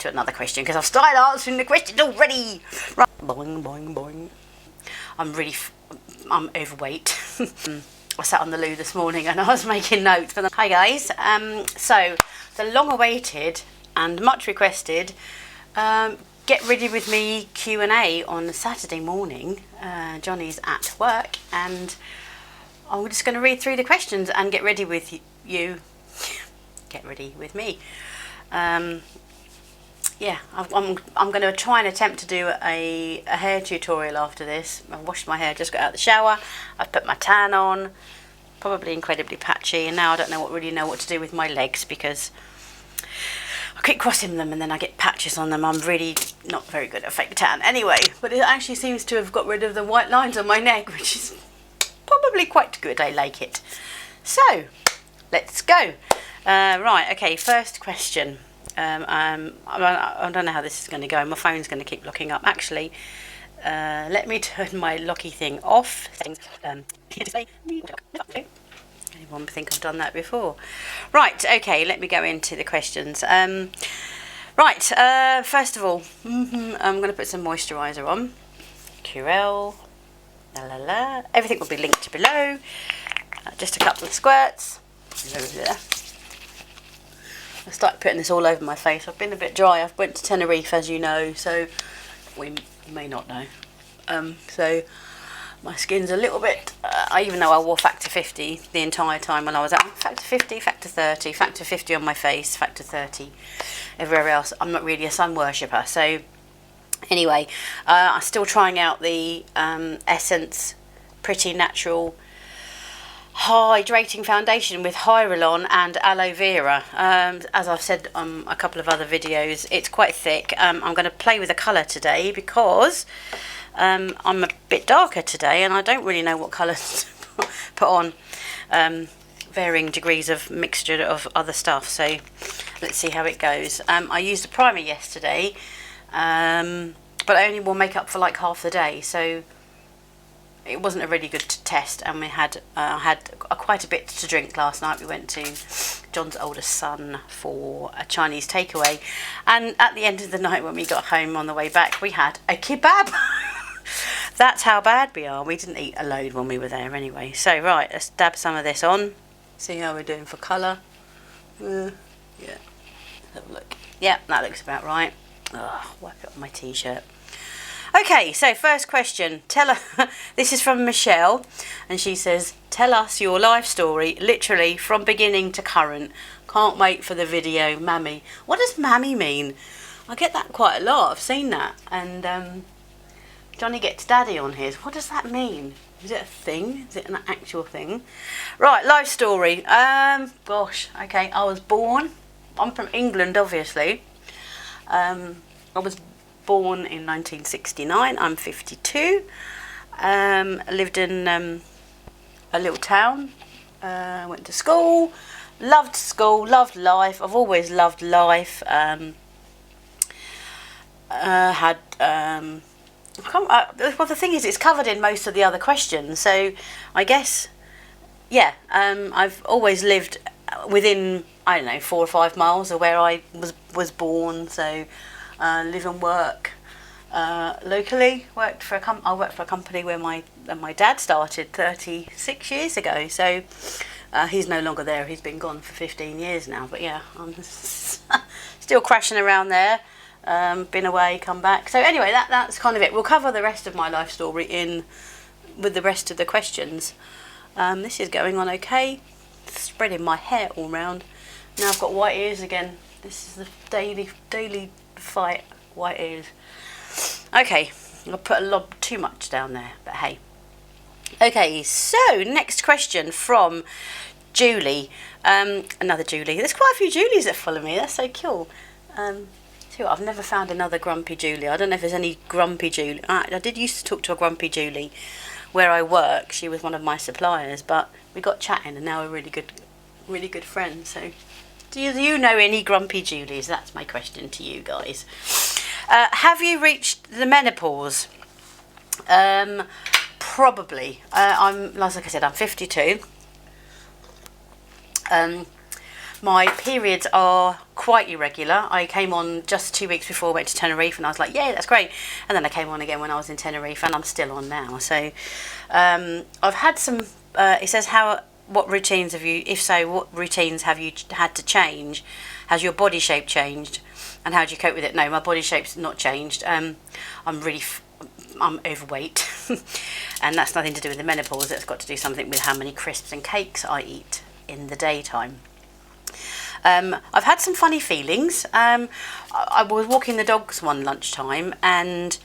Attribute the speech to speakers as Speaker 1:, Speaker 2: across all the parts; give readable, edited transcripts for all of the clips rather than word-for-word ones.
Speaker 1: To another question because I've started answering the questions already. Right. Boing, boing, boing. I'm overweight. I sat on the loo this morning and I was making notes. But hi guys. So the long-awaited and much requested get ready with me Q&A on Saturday morning. Johnny's at work and I'm just going to read through the questions and get ready with you. Get ready with me. Yeah, I'm going to try and attempt to do a hair tutorial after this. I've washed my hair, just got out of the shower. I've put my tan on, probably incredibly patchy, and now I don't really know what to do with my legs because I keep crossing them and then I get patches on them. I'm really not very good at fake tan anyway, but it actually seems to have got rid of the white lines on my neck, which is probably quite good. I like it. So, let's go. Right, okay, first question. I don't know how this is going to go. My phone's going to keep locking up. Actually, let me turn my locky thing off. Anyone think I've done that before? Right, okay, let me go into the questions. Right, first of all, I'm going to put some moisturiser on. Curel, everything will be linked below. Just a couple of squirts. Over there. I started putting this all over my face. I've been a bit dry. I've went to Tenerife, as you know, so you may not know. So my skin's a little bit, even though I wore factor 50 the entire time when I was out. Factor 50, factor 30, factor 50 on my face, factor 30 everywhere else. I'm not really a sun worshipper. So anyway, I'm still trying out the Essence Pretty Natural Hydrating Foundation with Hyaluronic and aloe vera. As I've said on a couple of other videos, it's quite thick. I'm going to play with the colour today because I'm a bit darker today and I don't really know what colours to put on. Varying degrees of mixture of other stuff, so let's see how it goes. I used a primer yesterday, but I only wore makeup for like half the day, so it wasn't a really good test, and we had quite a bit to drink last night. We went to John's oldest son for a Chinese takeaway, and at the end of the night when we got home on the way back, we had a kebab. That's how bad we are. We didn't eat a load when we were there anyway. So right, let's dab some of this on. See how we're doing for colour. Yeah, let's have a look. Yeah, that looks about right. Wipe it on my t-shirt. Okay, so first question. This is from Michelle, and she says, tell us your life story, literally from beginning to current. Can't wait for the video, Mammy. What does Mammy mean? I get that quite a lot. I've seen that. And Johnny gets Daddy on his. What does that mean? Is it a thing? Is it an actual thing? Right, life story. Gosh, okay, I was born. I'm from England, obviously. I was born in 1969. I'm 52. Lived in a little town. Went to school, loved life. I've always loved life. Well, the thing is, it's covered in most of the other questions, so I guess, yeah, I've always lived within, I don't know, 4 or 5 miles of where I was born, so live and work locally. I worked for a company where my dad started 36 years ago, so he's no longer there. He's been gone for 15 years now, but yeah, I'm still crashing around there. Been away, come back. So anyway, that's kind of it. We'll cover the rest of my life story with the rest of the questions. This is going on okay. Spreading my hair all round. Now I've got white ears again. This is the daily fight. White ears. Okay, I'll put too much down there, but hey. Okay, so next question from Julie. Another Julie. There's quite a few Julies that follow me. That's so cool. I've never found another grumpy Julie. I don't know if there's any grumpy Julie. I did used to talk to a grumpy Julie where I work. She was one of my suppliers, but we got chatting and now we're really good friends. So do you know any grumpy Julies? That's my question to you guys. Have you reached the menopause? Probably. Like I said, I'm 52. My periods are quite irregular. I came on just 2 weeks before I went to Tenerife, and I was like, yeah, that's great. And then I came on again when I was in Tenerife, and I'm still on now. So I've had some, it says what routines have you, if so, what routines have you had to change? Has your body shape changed? And how do you cope with it? No, my body shape's not changed. I'm overweight, and that's nothing to do with the menopause. It's got to do something with how many crisps and cakes I eat in the daytime. I've had some funny feelings. I was walking the dogs one lunchtime, and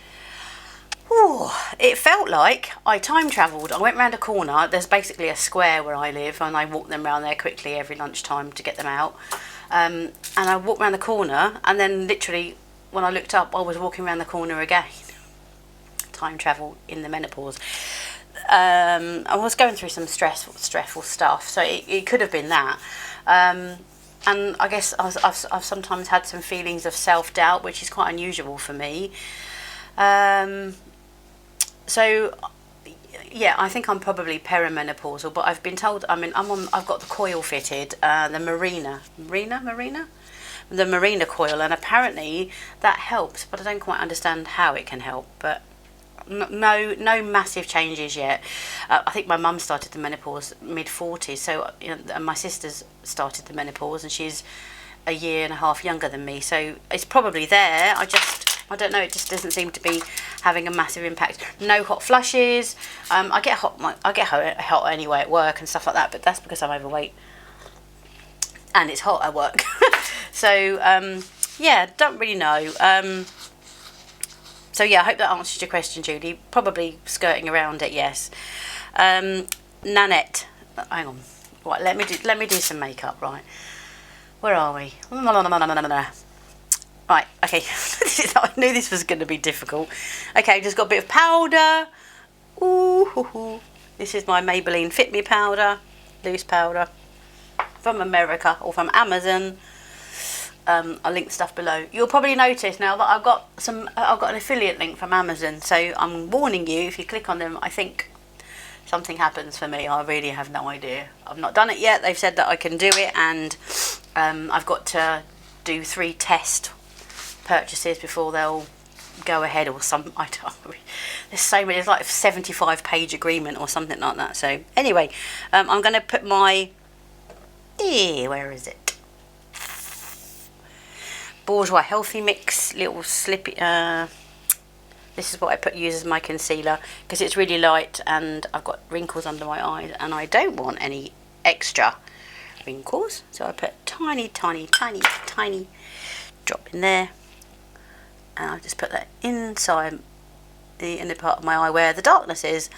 Speaker 1: it felt like I time travelled. I went round a corner. There's basically a square where I live, and I walk them around there quickly every lunchtime to get them out. And I walked round the corner, and then literally when I looked up, I was walking around the corner again. Time travel in the menopause. I was going through some stressful stuff, so it could have been that. And I guess I've sometimes had some feelings of self-doubt, which is quite unusual for me. So yeah, I think I'm probably perimenopausal, but I've been told, I've got the coil fitted, the Marina coil, and apparently that helps, but I don't quite understand how it can help. But no massive changes yet. I think my mum started the menopause mid-40s, so and my sister's started the menopause, and she's a year and a half younger than me, so it's probably there. I don't know, it just doesn't seem to be having a massive impact. No hot flushes. I get hot anyway at work and stuff like that, but that's because I'm overweight and it's hot at work. So yeah, don't really know. So yeah, I hope that answers your question, Judy. Probably skirting around it, yes. Nanette, hang on. Right, let me do some makeup. Right, where are we? Right, okay. I knew this was going to be difficult. Okay, just got a bit of powder. Ooh, this is my Maybelline Fit Me powder, loose powder, from America or from Amazon. I'll link stuff below. You'll probably notice now that I've got an affiliate link from Amazon, so I'm warning you, if you click on them, I think something happens for me. I really have no idea. I've not done it yet. They've said that I can do it, and I've got to do 3 test purchases before they'll go ahead, or some, I don't know. There's so many, it's like a 75-page agreement or something like that. So anyway, I'm going to put my, where is it? Bourjois Healthy Mix little slippy. This is what I use as my concealer, because it's really light and I've got wrinkles under my eyes and I don't want any extra wrinkles, so I put tiny drop in there, and I just put that inside the inner part of my eye where the darkness is,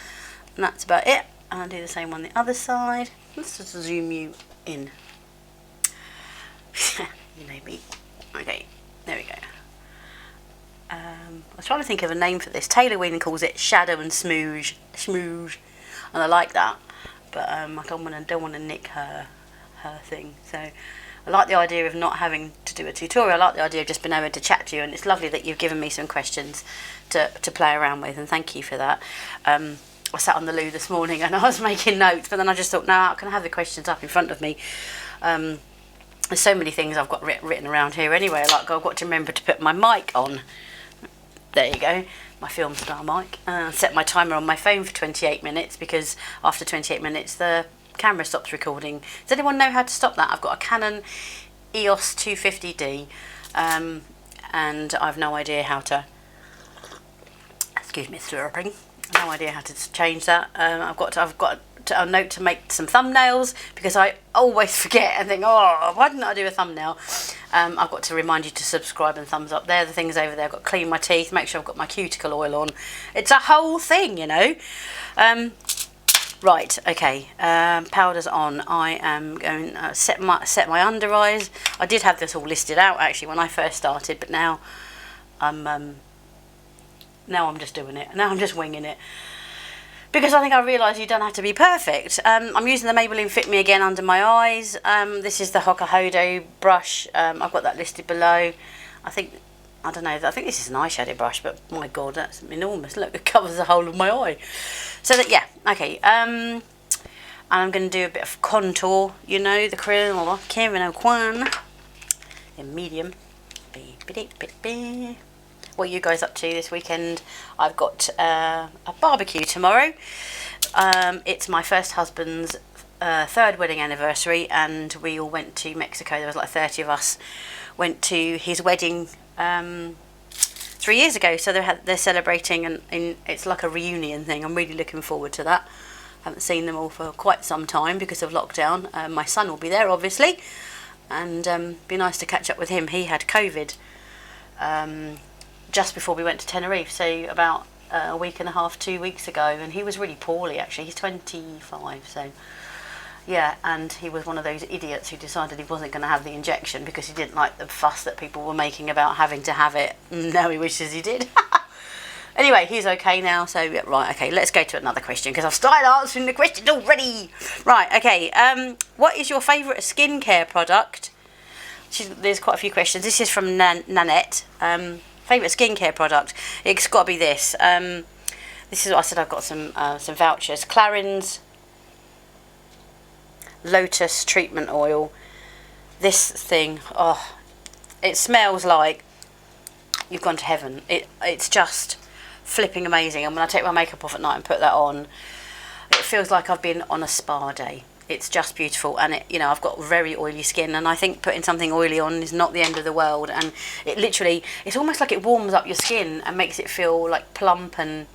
Speaker 1: and that's about it. And I'll do the same on the other side. Let's just zoom you in. You know me. Okay, there we go. I was trying to think of a name for this. Taylor Wynn calls it shadow and smooge, and I like that, but I don't want to nick her thing. So I like the idea of not having to do a tutorial. I like the idea of just being able to chat to you, and it's lovely that you've given me some questions to play around with, and thank you for that. I sat on the loo this morning and I was making notes, but then I just thought, no, I can have the questions up in front of me. There's so many things I've got written around here anyway, like I've got to remember to put my mic on. There you go, my film star mic. Set my timer on my phone for 28 minutes, because after 28 minutes the camera stops recording. Does anyone know how to stop that? I've got a Canon EOS 250D, and I've no idea how to, excuse me slurping, no idea how to change that. I've got a note to make some thumbnails, because I always forget and think, oh, why didn't I do a thumbnail? I've got to remind you to subscribe and thumbs up. There, the things over there. I've got to clean my teeth, make sure I've got my cuticle oil on. It's a whole thing, you know. Right, okay. Powder's on. I am going to set my under eyes. I did have this all listed out actually when I first started, but now I'm just doing it. Now I'm just winging it, because I think I realised you don't have to be perfect. I'm using the Maybelline Fit Me again under my eyes. This is the Hokuhodo brush. I've got that listed below. I think this is an eyeshadow brush, but my God, that's enormous. Look, it covers the whole of my eye. So that, yeah, okay. And I'm going to do a bit of contour, you know, the Curel or Kevin O'Quan. in medium. What are you guys up to this weekend? I've got a barbecue tomorrow. It's my first husband's third wedding anniversary, and we all went to Mexico. There was like 30 of us. Went to his wedding 3 years ago, so they're celebrating, and it's like a reunion thing. I'm really looking forward to that. Haven't seen them all for quite some time because of lockdown. My son will be there, obviously, and be nice to catch up with him. He had COVID just before we went to Tenerife, so about a week and a half, 2 weeks ago, and he was really poorly actually. He's 25, so yeah, and he was one of those idiots who decided he wasn't going to have the injection because he didn't like the fuss that people were making about having to have it. Now he wishes he did. Anyway, he's okay now, so yeah, right, okay, let's go to another question because I've started answering the question already. Right, okay, what is your favourite skincare product? There's quite a few questions. This is from Nanette. Favourite skincare product? It's got to be this. This is what I said. I've got some vouchers. Clarins Lotus treatment oil. This thing, oh, it smells like you've gone to heaven. It's just flipping amazing. And when I take my makeup off at night and put that on, it feels like I've been on a spa day. It's just beautiful, and I've got very oily skin, and I think putting something oily on is not the end of the world. And it's almost like it warms up your skin and makes it feel like plump, and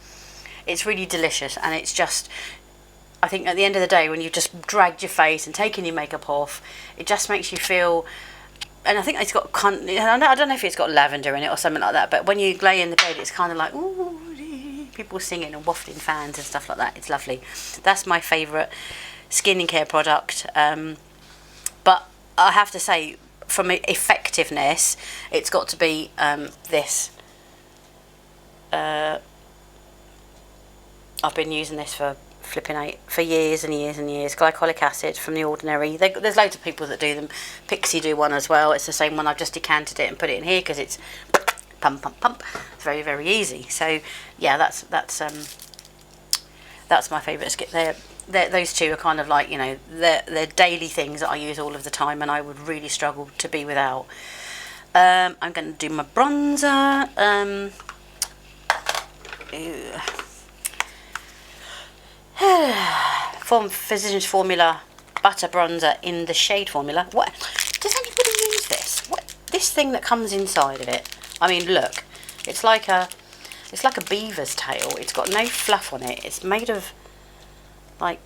Speaker 1: it's really delicious. And it's just, I think at the end of the day, when you've just dragged your face and taken your makeup off, it just makes you feel. And I think it's got, I don't know if it's got lavender in it or something like that, but when you lay in the bed, it's kind of like, ooh, people singing and wafting fans and stuff like that. It's lovely. That's my favourite skincare product. But I have to say, from effectiveness, it's got to be this. I've been using this for years and years and years. Glycolic acid from The Ordinary. There's loads of people that do them. Pixie do one as well. It's the same one. I've just decanted it and put it in here because it's pump pump pump. It's very, very easy. So yeah, that's my favourite skip. Those two are kind of like, they're daily things that I use all of the time, and I would really struggle to be without. I'm going to do my bronzer. Physicians Formula Butter Bronzer in the shade formula. What? Does anybody use this? What? This thing that comes inside of it. I mean, look. It's like a beaver's tail. It's got no fluff on it. It's made of like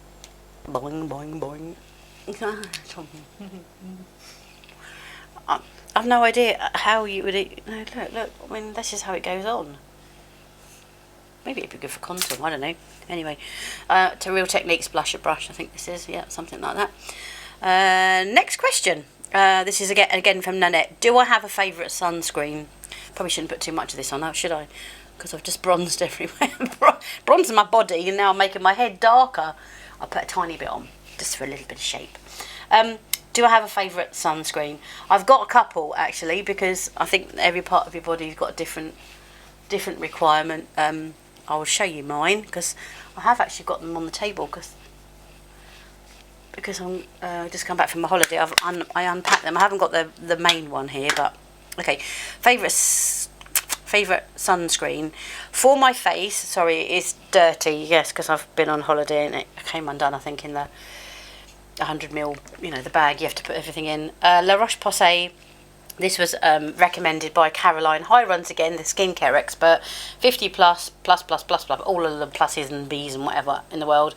Speaker 1: boing boing boing. I've no idea how you would eat. No, look. I mean, this is how it goes on. Maybe it'd be good for contour, I don't know. Anyway, to Real Techniques blusher brush, I think this is, yeah, something like that. Next question. This is again from Nanette. Do I have a favourite sunscreen? Probably shouldn't put too much of this on, now, should I? Because I've just bronzed everywhere. Bronzing my body, and now I'm making my head darker. I'll put a tiny bit on, just for a little bit of shape. Do I have a favourite sunscreen? I've got a couple, actually, because I think every part of your body's got a different requirement. I will show you mine because I have actually got them on the table because I'm just come back from my holiday. I unpacked them. I haven't got the main one here, but okay. Favourite sunscreen for my face. Sorry, it's dirty. Yes, because I've been on holiday and it came undone. I think in the 100ml, the bag you have to put everything in. La Roche Posay. This was recommended by Caroline High Runs again, the skincare expert. 50 plus, all of the pluses and B's and whatever in the world.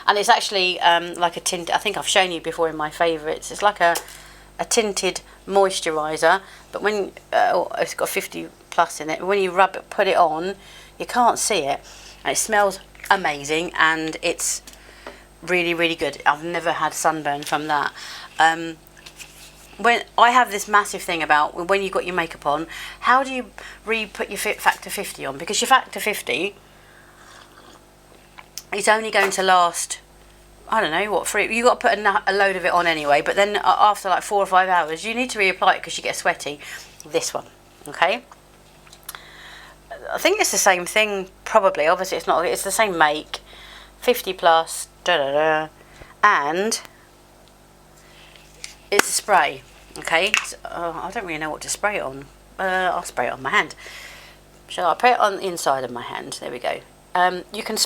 Speaker 1: And it's actually like a tint. I think I've shown you before in my favourites. It's like a tinted moisturiser, but when it's got 50 plus in it. When you put it on, you can't see it, and it smells amazing, and it's really, really good. I've never had sunburn from that. When I have this massive thing about when you've got your makeup on, how do you put your factor 50 on? Because your factor 50 is only going to last, I don't know, you've got to put a load of it on anyway, but then after like 4 or 5 hours, you need to reapply it because you get sweaty. This one, okay? I think it's the same thing, probably. Obviously, it's not. It's the same make, 50 plus, and it's a spray. Okay, so, I don't really know what to spray it on. I'll spray it on my hand. Shall I put it on the inside of my hand? There we go. You can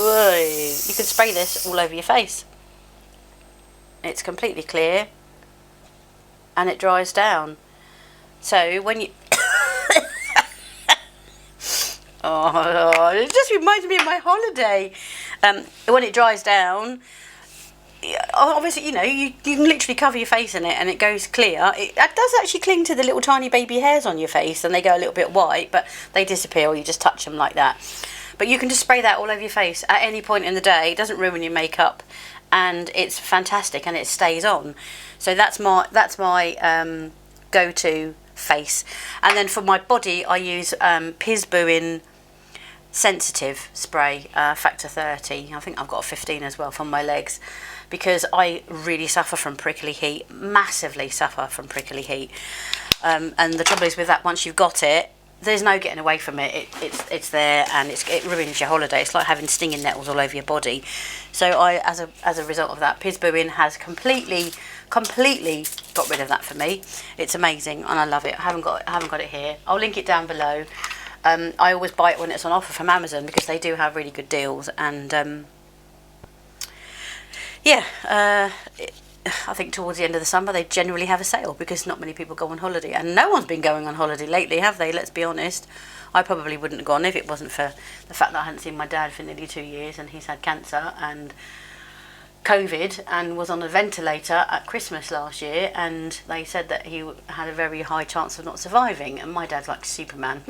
Speaker 1: you can spray this all over your face. It's completely clear and it dries down. So when you oh, it just reminds me of my holiday. When it dries down, obviously, you know, you can literally cover your face in it and it goes clear. It does actually cling to the little tiny baby hairs on your face and they go a little bit white, but they disappear or you just touch them like that. But you can just spray that all over your face at any point in the day. It doesn't ruin your makeup and it's fantastic and it stays on. So that's my go-to face. And then for my body, I use Buin sensitive spray, factor 30. I think I've got a 15 as well for my legs, because I really suffer from prickly heat, massively suffer from prickly heat. And the trouble is with that, once you've got it, there's no getting away from it. It's there and it ruins your holiday. It's like having stinging nettles all over your body. So I, as a result of that, Buin has completely got rid of that for me. It's amazing and I love it. I haven't got it here. I'll link it down below. I always buy it when it's on offer from Amazon because they do have really good deals. And I think towards the end of the summer they generally have a sale because not many people go on holiday, and no one's been going on holiday lately, have they? Let's be honest. I probably wouldn't have gone if it wasn't for the fact that I hadn't seen my dad for nearly 2 years and he's had cancer and COVID and was on a ventilator at Christmas last year, and they said that he had a very high chance of not surviving, and my dad's like Superman.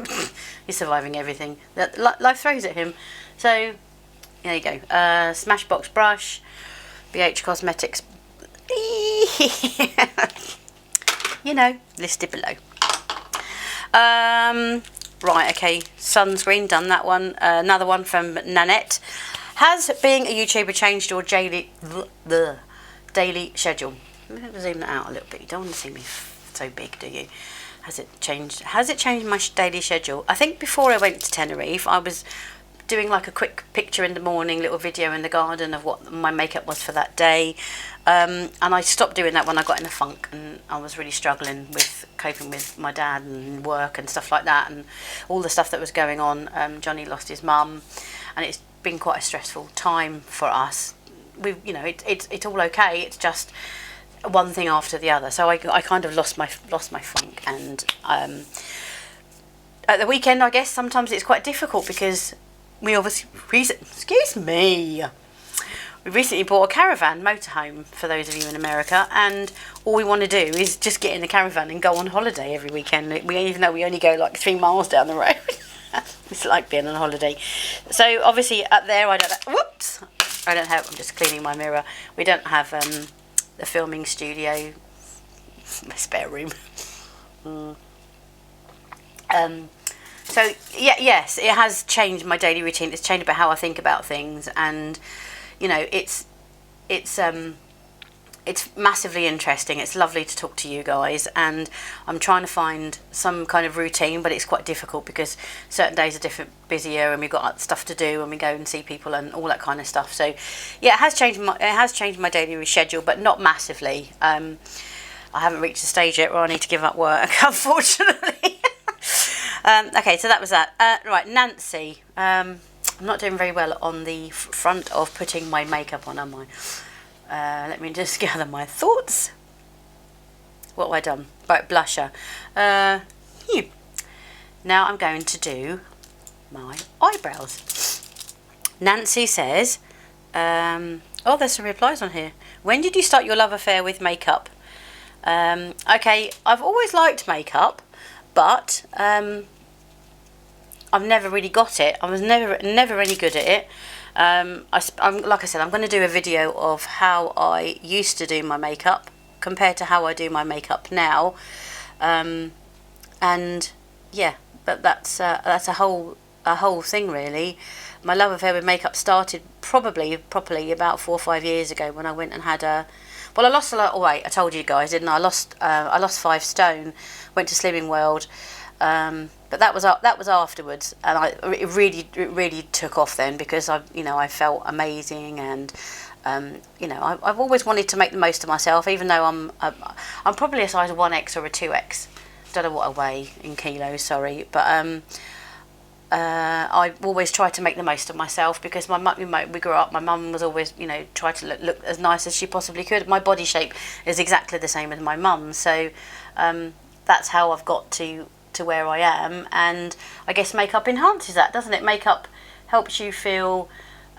Speaker 1: He's surviving everything that life throws at him. So there you go. Smashbox brush, BH Cosmetics, you know, listed below. Right, okay, sunscreen, done that one. Another one from Nanette. Has being a YouTuber changed your daily schedule? I'm going to zoom that out a little bit. You don't want to see me so big, do you? Has it changed my daily schedule? I think before I went to Tenerife, I was doing like a quick picture in the morning, little video in the garden of what my makeup was for that day. And I stopped doing that when I got in a funk and I was really struggling with coping with my dad and work and stuff like that and all the stuff that was going on. Johnny lost his mum and it's been quite a stressful time for us. You know, it's all okay. It's just one thing after the other. So I kind of lost my funk, and at the weekend, I guess sometimes it's quite difficult because we obviously we recently bought a caravan motorhome, for those of you in America, and all we want to do is just get in the caravan and go on holiday every weekend. Even though we only go like 3 miles down the road. It's like being on holiday. So obviously up there I don't have, I'm just cleaning my mirror. We don't have the filming studio, my spare room. So yes, it has changed my daily routine. It's changed about how I think about things, and you know, it's massively interesting. It's lovely to talk to you guys, and I'm trying to find some kind of routine, but it's quite difficult because certain days are busier, and we've got stuff to do, and we go and see people and all that kind of stuff. So yeah, it has changed my daily schedule, but not massively. I haven't reached the stage yet where I need to give up work, unfortunately. Okay, so that was that. Right, Nancy. I'm not doing very well on the front of putting my makeup on, am I? Let me just gather my thoughts. What have I done? Right, blusher. Now I'm going to do my eyebrows. Nancy says, oh, there's some replies on here. When did you start your love affair with makeup? Okay, I've always liked makeup, but I've never really got it. I was never any good at it. I'm like I said, I'm going to do a video of how I used to do my makeup compared to how I do my makeup now, and yeah, but that's a whole thing really. My love affair with makeup started probably properly about 4 or 5 years ago when I went and had a. Well, I lost a lot of weight. I told you guys, didn't I? I lost 5 stone. Went to Slimming World. But that was afterwards, and it really took off then because I felt amazing, and You know, I've always wanted to make the most of myself, even though I'm probably a size 1X or a 2X. Don't know what I weigh in kilos, sorry, but I always try to make the most of myself, because my mum, we grew up, my mum was always, you know, try to look as nice as she possibly could. My body shape is exactly the same as my mum, so that's how I've got to where I am. And I guess makeup enhances that, doesn't it? Makeup helps you feel,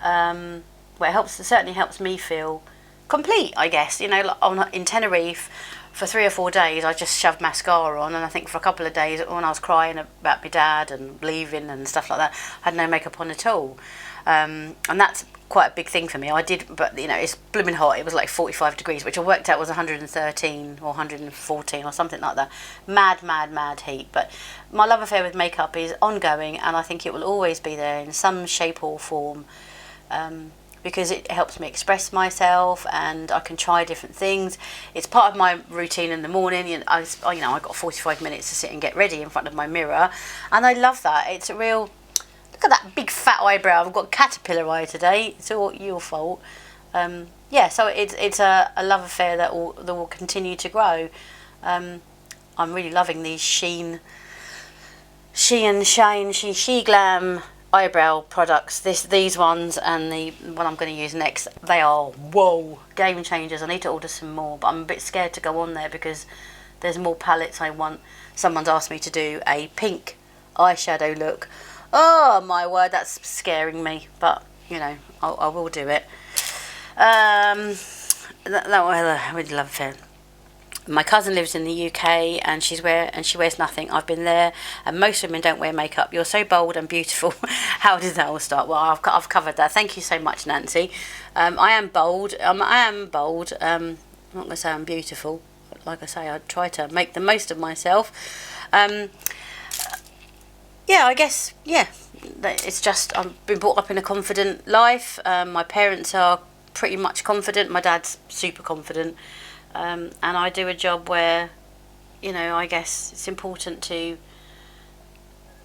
Speaker 1: well, it certainly helps me feel complete, I guess. You know, like in Tenerife, for 3 or 4 days, I just shoved mascara on, and I think for a couple of days, when I was crying about my dad and leaving and stuff like that, I had no makeup on at all. And that's quite a big thing for me. I did, but you know, it's blooming hot. It was like 45 degrees, which I worked out was 113 or 114 or something like that. Mad heat. But my love affair with makeup is ongoing, and I think it will always be there in some shape or form. Because it helps me express myself, and I can try different things. It's part of my routine in the morning. You know, I got 45 minutes to sit and get ready in front of my mirror, and I love that. It's a real, look at that big fat eyebrow. I've got caterpillar eye today. It's all your fault. Yeah, so it's a love affair that will continue to grow. I'm really loving these She Glam eyebrow products. These ones and the one I'm going to use next, they are, whoa, game changers. I need to order some more, but I'm a bit scared to go on there because there's more palettes I want. Someone's asked me to do a pink eyeshadow look. Oh my word, that's scaring me, but you know, I will do it. That I really love it. My cousin lives in the UK, and she wears nothing. I've been there, and most women don't wear makeup. You're so bold and beautiful. How did that all start? Well, I've covered that. Thank you so much, Nancy. I am bold. I'm not going to say I'm beautiful. Like I say, I try to make the most of myself. Yeah, I guess, yeah. It's just, I've been brought up in a confident life. My parents are pretty much confident. My dad's super confident. And I do a job where, you know, I guess it's important to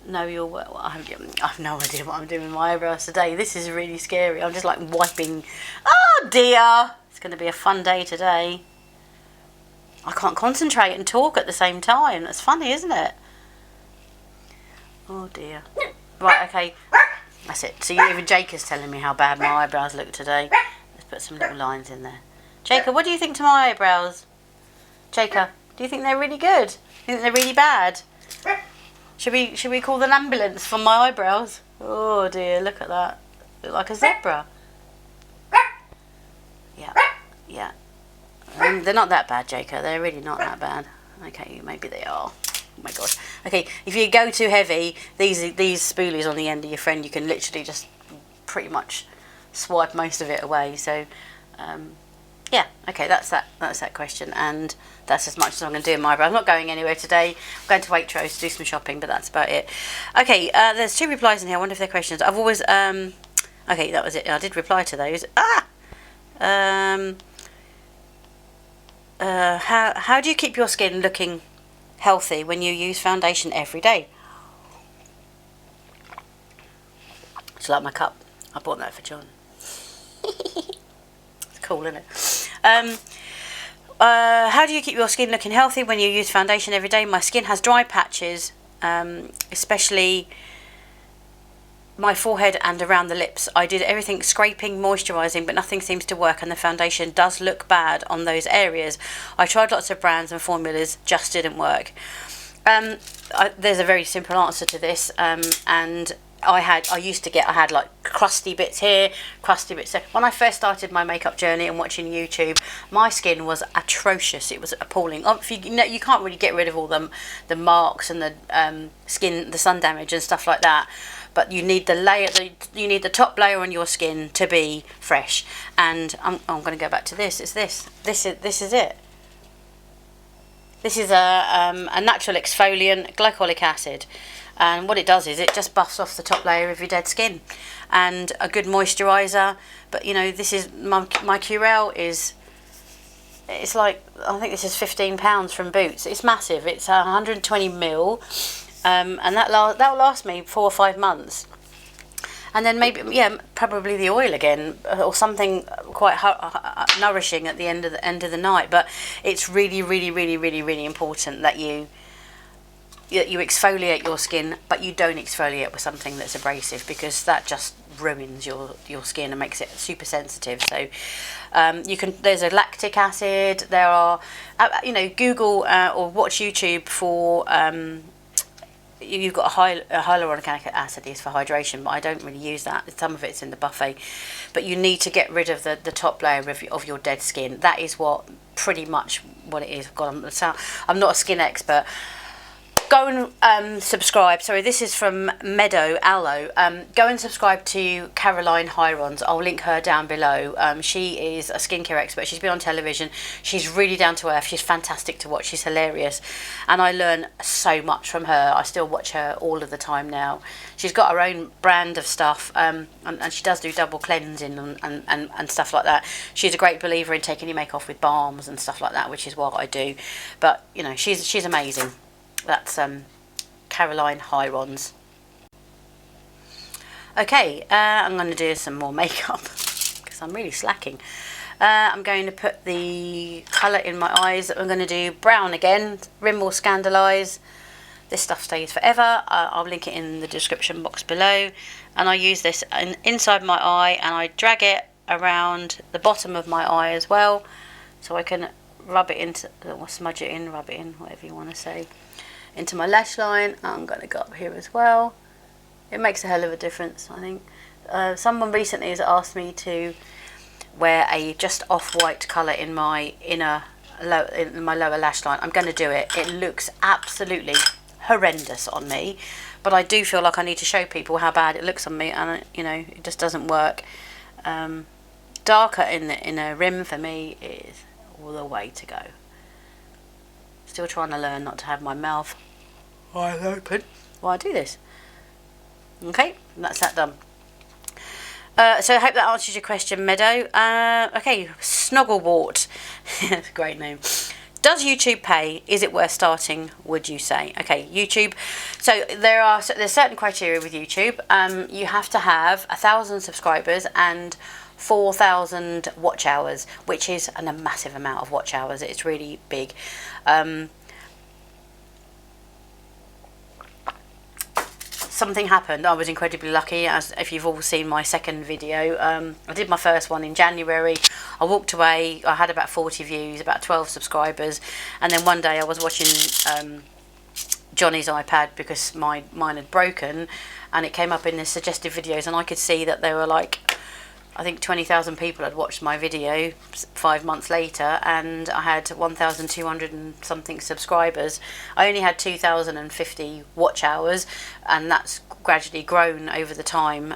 Speaker 1: know your work. Well, I have no idea what I'm doing with my eyebrows today. This is really scary. I'm just like wiping. Oh dear! It's going to be a fun day today. I can't concentrate and talk at the same time. That's funny, isn't it? Oh dear. Right, okay. That's it. So even Jake is telling me how bad my eyebrows look today. Let's put some little lines in there. Jacob, what do you think to my eyebrows? Jacob, do you think they're really good? Do you think they're really bad? Should we call an ambulance for my eyebrows? Oh dear, look at that. Look like a zebra. Yeah. They're not that bad, Jacob. They're really not that bad. Okay, maybe they are. Oh my gosh. Okay, if you go too heavy, these spoolies on the end of your friend, you can literally just pretty much swipe most of it away. So, yeah, okay, that's that question, and that's as much as I'm going to do in my eyebrows. I'm not going anywhere today. I'm going to Waitrose to do some shopping, but that's about it. Okay, there's 2 replies in here. I wonder if they're questions. I've always, okay, that was it. I did reply to those. How do you keep your skin looking healthy when you use foundation every day? It's like my cup. I bought that for John. It's cool, isn't it? How do you keep your skin looking healthy when you use foundation every day? My skin has dry patches, especially my forehead and around the lips. I did everything, scraping, moisturising, but nothing seems to work, and the foundation does look bad on those areas. I tried lots of brands and formulas, just didn't work. There's a very simple answer to this, and I had like crusty bits here, crusty bits there. When I first started my makeup journey and watching YouTube, my skin was atrocious. It was appalling. You can't really get rid of all the marks and the sun damage and stuff like that. But you need you need the top layer on your skin to be fresh. And I'm going to go back to this. It's this. This is it. This is a natural exfoliant, glycolic acid. And what it does is it just buffs off the top layer of your dead skin, and a good moisturiser. But you know, this is my Curel is. It's like, I think this is £15 from Boots. It's massive. It's 120 ml. And that'll last me 4 or 5 months, And then maybe, yeah, probably the oil again, or something quite nourishing at the end of the night. But it's really, really, really, really, really important that you exfoliate your skin, but you don't exfoliate with something that's abrasive, because that just ruins your skin and makes it super sensitive. So there's a lactic acid, there are Google or watch YouTube for you've got a hyaluronic acid is for hydration, but I don't really use that. Some of it's in the buffet, but you need to get rid of the top layer of your dead skin. That is pretty much what it is. God, I'm not a skin expert. Go and subscribe. Sorry, this is from Meadow Aloe. Go and subscribe to Caroline Hirons. I'll link her down below. She is a skincare expert. She's been on television. She's really down to earth. She's fantastic to watch. She's hilarious, and I learn so much from her. I still watch her all of the time now. She's got her own brand of stuff, and she does do double cleansing and stuff like that. She's a great believer in taking your makeup off with balms and stuff like that, which is what I do. But she's amazing. That's Caroline Hirons. Okay, I'm going to do some more makeup because I'm really slacking. I'm going to put the colour in my eyes. I'm going to do brown again, Rimmel Scandaleyes. This stuff stays forever. I'll link it in the description box below. And I use this inside my eye, and I drag it around the bottom of my eye as well, so I can rub it into, or smudge it in, rub it in, whatever you want to say, into my lash line. I'm going to go up here as well. It makes a hell of a difference, I think. Someone recently has asked me to wear a just off-white colour in my in my lower lash line. I'm going to do it. It looks absolutely horrendous on me, but I do feel like I need to show people how bad it looks on me, and it just doesn't work. Darker in a rim for me is all the way to go. Still trying to learn not to have my mouth wide open while I do this. Okay, that's that done. So I hope that answers your question, Meadow. Okay, Snogglewort. That's a great name. Does YouTube pay? Is it worth starting, would you say? Okay, YouTube. So there's certain criteria with YouTube. You have to have 1,000 subscribers and 4,000 watch hours, which is a massive amount of watch hours. It's really big. Something happened. I was incredibly lucky, as if you've all seen my second video. I did my first one in January. I walked away. I had about 40 views, about 12 subscribers, and then one day I was watching Johnny's iPad because mine had broken, and it came up in the suggested videos, and I could see that there were like, I think 20,000 people had watched my video 5 months later, and I had 1,200 and something subscribers. I only had 2,050 watch hours, and that's gradually grown over the time.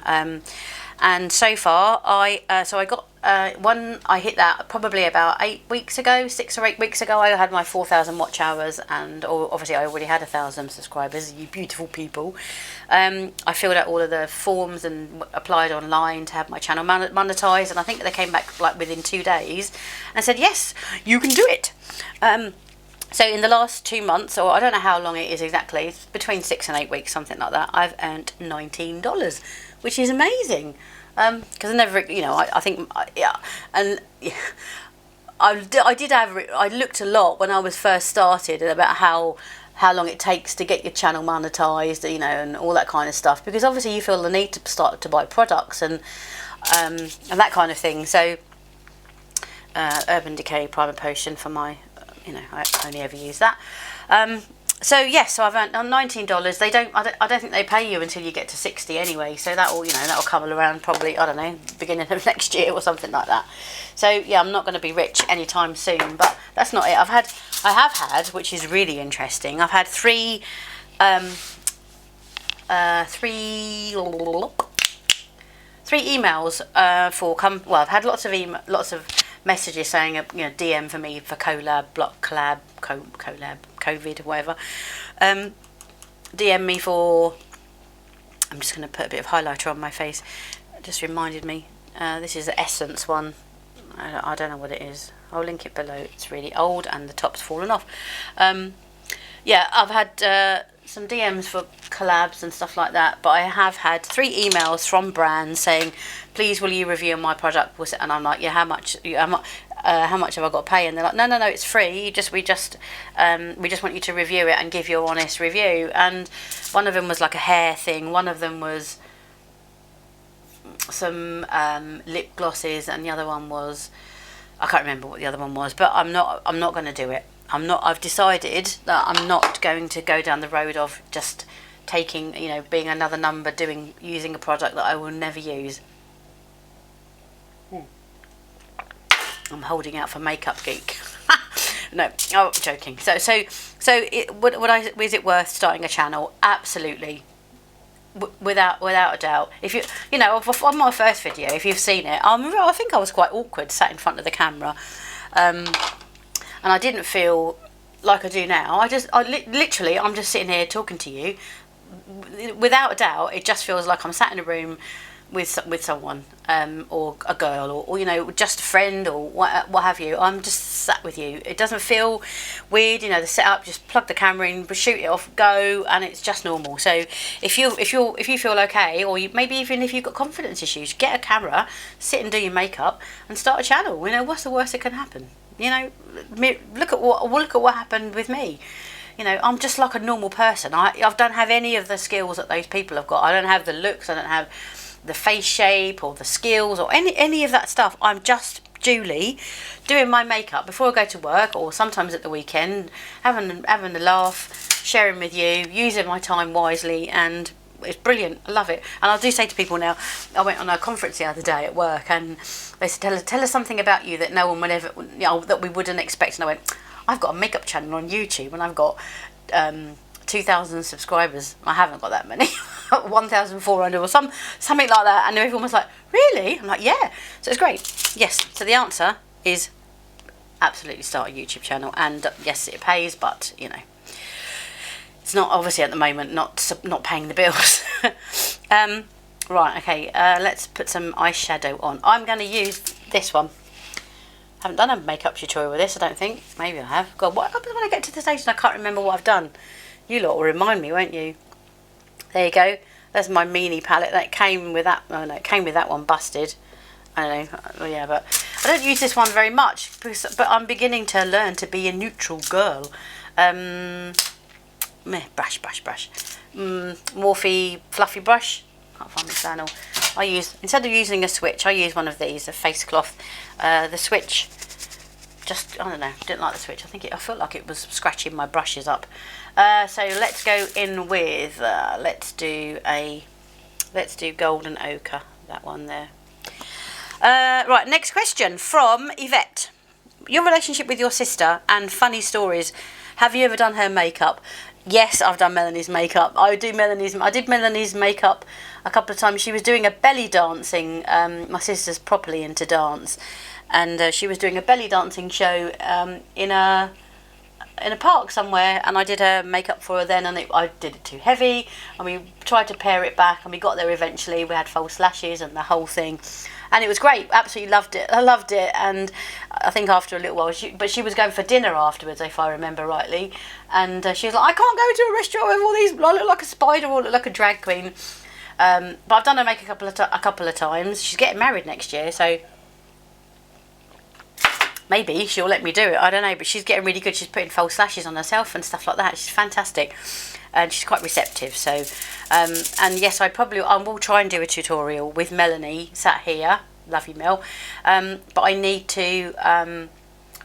Speaker 1: And so far, I got I hit that probably about 8 weeks ago, 6 or 8 weeks ago. I had my 4,000 watch hours, and obviously I already had 1,000 subscribers. You beautiful people. I filled out all of the forms and applied online to have my channel monetized, and I think they came back like within 2 days and said, yes, you can do it. So in the last 2 months, or I don't know how long it is exactly, it's between 6 and 8 weeks, something like that, I've earned $19, which is amazing. Because I never, I think, yeah, and yeah, I looked a lot when I was first started about how long it takes to get your channel monetized, and all that kind of stuff, because obviously you feel the need to start to buy products and that kind of thing. So Urban Decay Primer Potion for my, I only ever use that. So yes, so I've earned $19. I don't think they pay you until you get to 60 anyway. So that'll come around probably, I don't know, beginning of next year or something like that. So yeah, I'm not going to be rich anytime soon. But that's not it. I have had, which is really interesting. I've had three emails I've had lots of messages saying, DM for me for collab, COVID, whatever. DM me for, I'm just going to put a bit of highlighter on my face. It just reminded me, this is the Essence one. I don't know what it is. I'll link it below. It's really old and the top's fallen off. Yeah, I've had some DMs for collabs and stuff like that, but I have had 3 emails from brands saying, please will you review my product? And I'm like, yeah, how much have I got to pay? And they're like, no, it's free. We just want you to review it and give your honest review. And one of them was like a hair thing. One of them was some lip glosses, and the other one was, I can't remember what the other one was. But I'm not going to do it. I've decided that I'm not going to go down the road of just taking, being another number, using a product that I will never use. I'm holding out for Makeup Geek. No, I'm joking. So is it worth starting a channel? Absolutely. Without a doubt. If on my first video, if you've seen it, I think I was quite awkward sat in front of the camera. And I didn't feel like I do now. Literally, I'm just sitting here talking to you. Without a doubt, it just feels like I'm sat in a room with someone, or a girl, or just a friend, or what have you. I'm just sat with you. It doesn't feel weird. The setup, just plug the camera in, shoot it off, go, and it's just normal. So if you feel okay, or maybe even if you've got confidence issues, get a camera, sit and do your makeup, and start a channel. What's the worst that can happen? Look at what happened with me. I'm just like a normal person. I don't have any of the skills that those people have got. I don't have the looks. I don't have the face shape or the skills or any of that stuff. I'm just Julie doing my makeup before I go to work, or sometimes at the weekend, having a laugh, sharing with you, using my time wisely, and it's brilliant. I love it. And I do say to people now, I went on a conference the other day at work, and they said, tell us something about you that no one would ever, that we wouldn't expect. And I went, I've got a makeup channel on YouTube, and I've got 2,000 subscribers. I haven't got that many. 1,400 or something like that. And everyone was like, really? I'm like, yeah. So it's great. Yes. So the answer is absolutely start a YouTube channel. And yes, it pays, but it's not, obviously at the moment, not paying the bills. Right, okay, let's put some eyeshadow on. I'm going to use this one. I haven't done a makeup tutorial with this, I don't think. Maybe I have. God, what happens when I get to the stage and I can't remember what I've done? You lot will remind me, won't you? There you go. That's my Meanie palette. That came with that. Oh no, it came with that one busted. I don't know. Oh yeah, but I don't use this one very much. But I'm beginning to learn to be a neutral girl. Brush. Morphe fluffy brush. Can't find the channel. Instead of using a switch, I use one of these, a face cloth. The switch, I don't know, didn't like the switch. I felt like it was scratching my brushes up. So let's go in with, let's do Golden Ochre, that one there. Right, next question from Yvette. Your relationship with your sister and funny stories. Have you ever done her makeup? Yes, I've done Melanie's makeup. I did Melanie's makeup a couple of times. She was doing a belly dancing. My sister's properly into dance, and she was doing a belly dancing show in a park somewhere, and I did her makeup for her then, and I did it too heavy, and we tried to pare it back, and we got there eventually. We had false lashes and the whole thing, and it was great. Absolutely loved it. I loved it. And I think after a little while, she was going for dinner afterwards, if I remember rightly, and she was like, I can't go to a restaurant with all these, I look like a spider or look like a drag queen. But I've done her makeup a couple of times. She's getting married next year, so maybe she'll let me do it. I don't know, but she's getting really good. She's putting false lashes on herself and stuff like that. She's fantastic, and she's quite receptive. So, and yes, I will try and do a tutorial with Melanie sat here. Love you, Mel. But I need to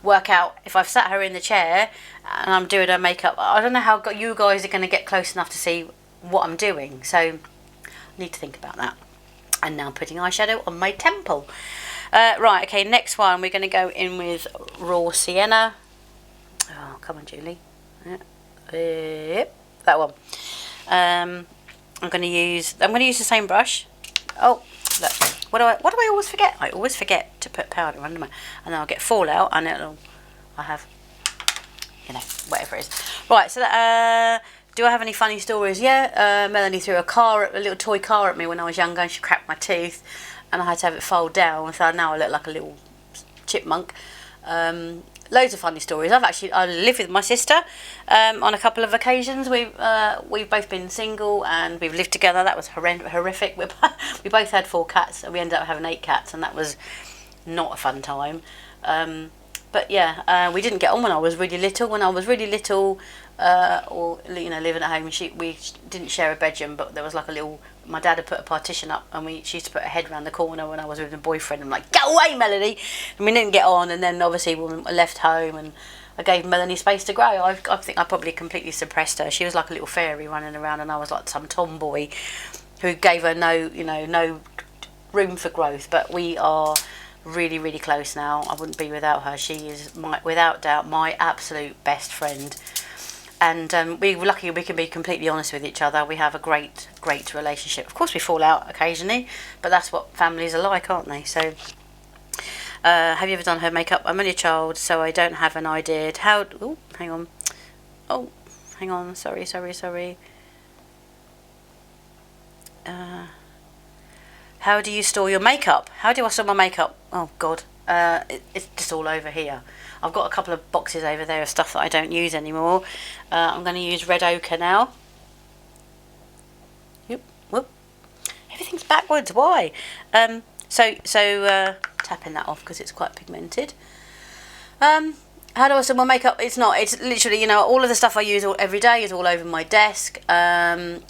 Speaker 1: work out if I've sat her in the chair and I'm doing her makeup. I don't know how you guys are going to get close enough to see what I'm doing. So, I need to think about that. And now I'm putting eyeshadow on my temple. Right, okay, next one, we're going to go in with Raw Sienna. Oh, come on, Julie. Yep, that one. I'm going to use the same brush. Oh, look, what do I always forget? I always forget to put powder under my, and then I'll get fallout, and I have, whatever it is. Right, so that, do I have any funny stories? Yeah, Melanie threw a little toy car at me when I was younger, and she cracked my tooth, and I had to have it fold down, so now I look like a little chipmunk. loads of funny stories. I lived with my sister on a couple of occasions. We've both been single and we've lived together. That was horrific. We both had 4 cats and we ended up having 8 cats, and that was not a fun time. But yeah, we didn't get on when I was really little. When I was really little, or living at home, we didn't share a bedroom, but there was like a little. My dad had put a partition up, and she used to put her head around the corner when I was with a boyfriend. I'm like, go away, Melanie, and we didn't get on. And then obviously when I left home, and I gave Melanie space to grow. I think I probably completely suppressed her. She was like a little fairy running around, and I was like some tomboy who gave her no room for growth. But we are really, really close now. I wouldn't be without her. She is without doubt my absolute best friend. And we're lucky we can be completely honest with each other. We have a great relationship. Of course we fall out occasionally, but that's what families are like, aren't they? So have you ever done her makeup? I'm only a child, so I don't have an idea. Hang on. Sorry. How do you store your makeup? How do I store my makeup? Oh God, it's just all over here. I've got a couple of boxes over there of stuff that I don't use anymore. I'm going to use red ochre now. Whoop. Everything's backwards. Why? So tapping that off because it's quite pigmented. How do I store my makeup? It's literally, all of the stuff I use every day is all over my desk. And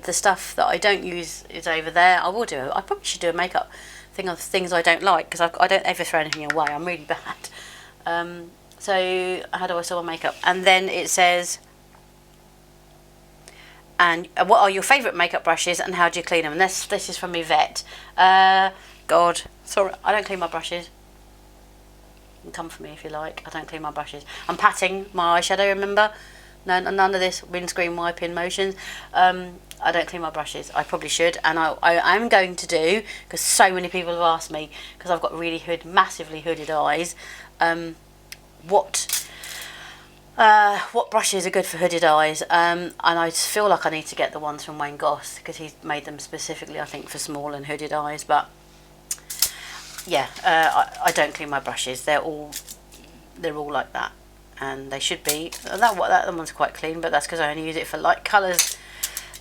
Speaker 1: the stuff that I don't use is over there. I probably should do a makeup thing of things I don't like, because I don't ever throw anything away. I'm really bad. So how do I store my makeup? And then it says, and what are your favourite makeup brushes and how do you clean them? And this is from Yvette. God, sorry, I don't clean my brushes. You can come for me if you like. I don't clean my brushes. I'm patting my eyeshadow, remember? None of this windscreen wiping motions. I don't clean my brushes. I probably should, and I am going to do, because so many people have asked me, because I've got really massively hooded eyes. What brushes are good for hooded eyes? And I feel like I need to get the ones from Wayne Goss, because he's made them specifically, I think, for small and hooded eyes. But yeah, I don't clean my brushes. They're all like that, and they should be. That one's quite clean, but that's because I only use it for light colours.